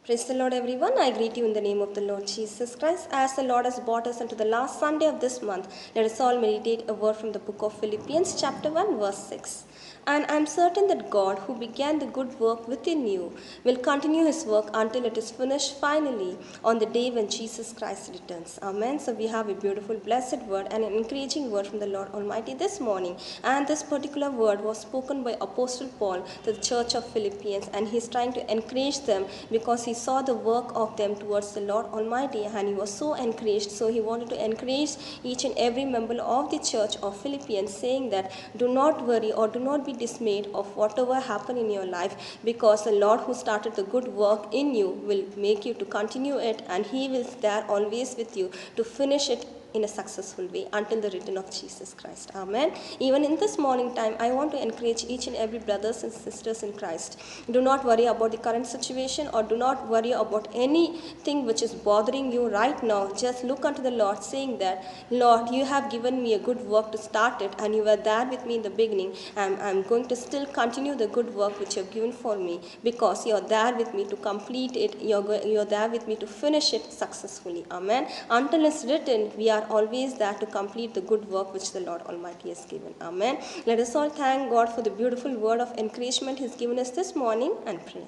Praise the Lord, everyone. I greet you in the name of the Lord Jesus Christ. As the Lord has brought us into the last Sunday of this month, let us all meditate a word from the book of Philippians, chapter 1, verse 6. And I am certain that God, who began the good work within you, will continue his work until it is finished finally on the day when Jesus Christ returns. Amen. So we have a beautiful, blessed word and an encouraging word from the Lord Almighty this morning. And this particular word was spoken by Apostle Paul to the church of Philippians, and he is trying to encourage them because he saw the work of them towards the Lord Almighty, and he was so encouraged. So he wanted to encourage each and every member of the church of Philippians, saying that do not worry or do not be dismayed of whatever happen in your life, because the Lord who started the good work in you will make you to continue it, and he will there always with you to finish it in a successful way until the return of Jesus Christ. Amen. Even in this morning time, I want to encourage each and every brothers and sisters in Christ. Do not worry about the current situation, or do not worry about anything which is bothering you right now. Just look unto the Lord, saying that, Lord, you have given me a good work to start it, and you were there with me in the beginning. I'm going to still continue the good work which you have given for me, because you're there with me to complete it. You're there with me to finish it successfully. Amen. Until it's written, we are always there to complete the good work which the Lord Almighty has given. Amen. Let us all thank God for the beautiful word of encouragement He's given us this morning and pray.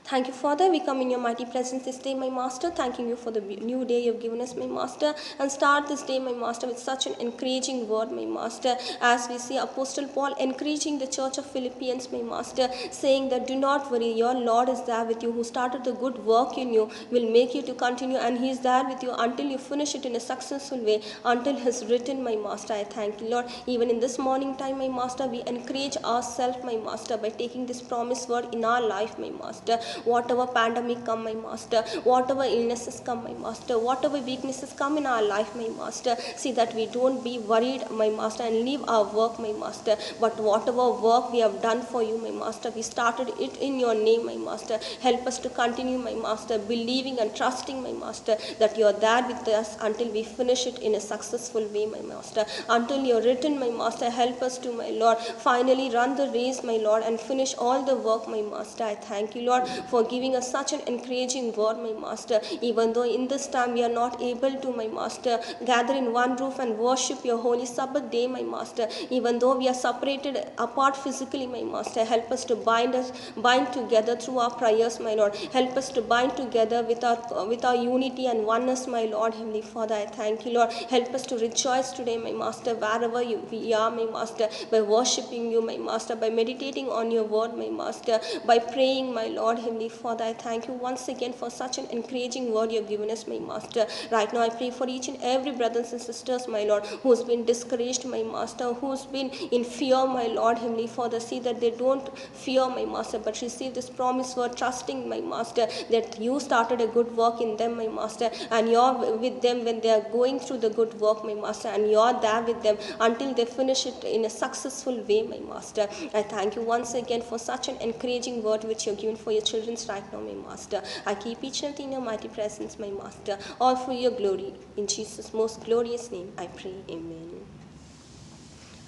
Thank you, Father. We come in your mighty presence this day, my Master, thanking you for the new day you've given us, my Master. And start this day, my Master, with such an encouraging word, my Master, as we see Apostle Paul encouraging the church of Philippians, my Master, saying that do not worry, your Lord is there with you, who started the good work in you, will make you to continue, and he is there with you until you finish it in a successful way, until it is written, my Master. I thank you, Lord. Even in this morning time, my Master, we encourage ourselves, my Master, by taking this promised word in our life, my Master. Whatever pandemic come, my Master, whatever illnesses come, my Master, whatever weaknesses come in our life, my Master, see that we don't be worried, my Master, and leave our work, my Master, but whatever work we have done for you, my Master, we started it in your name, my Master. Help us to continue, my Master, believing and trusting, my Master, that you are there with us until we finish it in a successful way, my Master. Until you're written, my Master, help us to, my Lord, finally run the race, my Lord, and finish all the work, my Master. I thank you, Lord, for giving us such an encouraging word, my Master. Even though in this time we are not able to, my Master, gather in one roof and worship your holy Sabbath day, my Master. Even though we are separated apart physically, my Master, help us to bind together through our prayers, my Lord. Help us to bind together with our unity and oneness, my Lord, Heavenly Father. I thank you, Lord. Help us to rejoice today, my Master, wherever we are, my Master, by worshiping you, my Master, by meditating on your word, my Master, by praying, my Lord, Heavenly Father. I thank you once again for such an encouraging word you have given us, my Master. Right now I pray for each and every brothers and sisters, my Lord, who's been discouraged, my Master, who's been in fear, my Lord, Heavenly Father. See that they don't fear, my Master, but receive this promise word, trusting, my Master, that you started a good work in them, my Master, and you're with them when they are going through the good work, my Master, and you're there with them until they finish it in a successful way, my Master. I thank you once again for such an encouraging word which you're given for your children right now, my Master. I keep each and everything in your mighty presence, my Master, all for your glory. In Jesus' most glorious name I pray. Amen.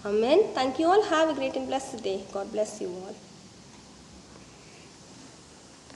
Amen. Thank you all. Have a great and blessed day. God bless you all.